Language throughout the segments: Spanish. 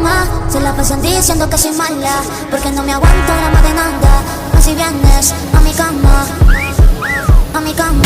mamá se la pasan diciendo que soy mala, porque no me aguanto drama de nada. Así vienes a mi cama, a mi cama.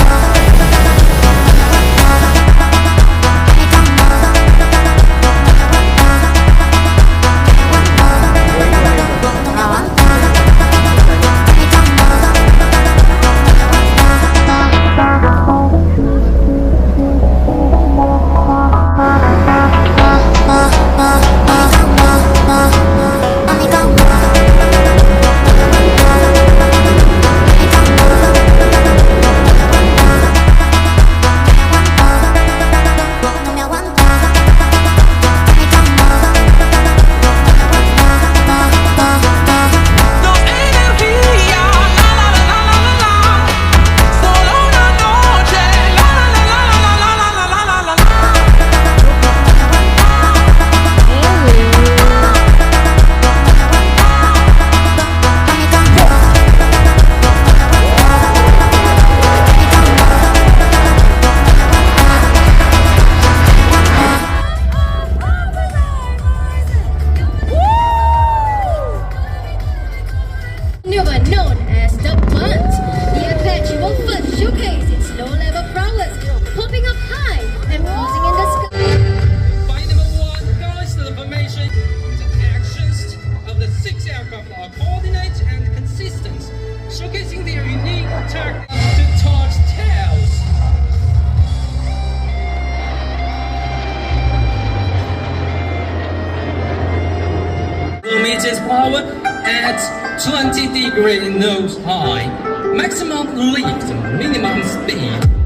Known as Stunt, the event you will first showcase its low-level prowess, popping up high and cruising in the sky. By number 1, guys, the formation. The actions of the 6 aircraft are coordinated and consistent, showcasing their unique technique to touch tails. Meters power at 20 degree nose high, maximum lift, minimum speed.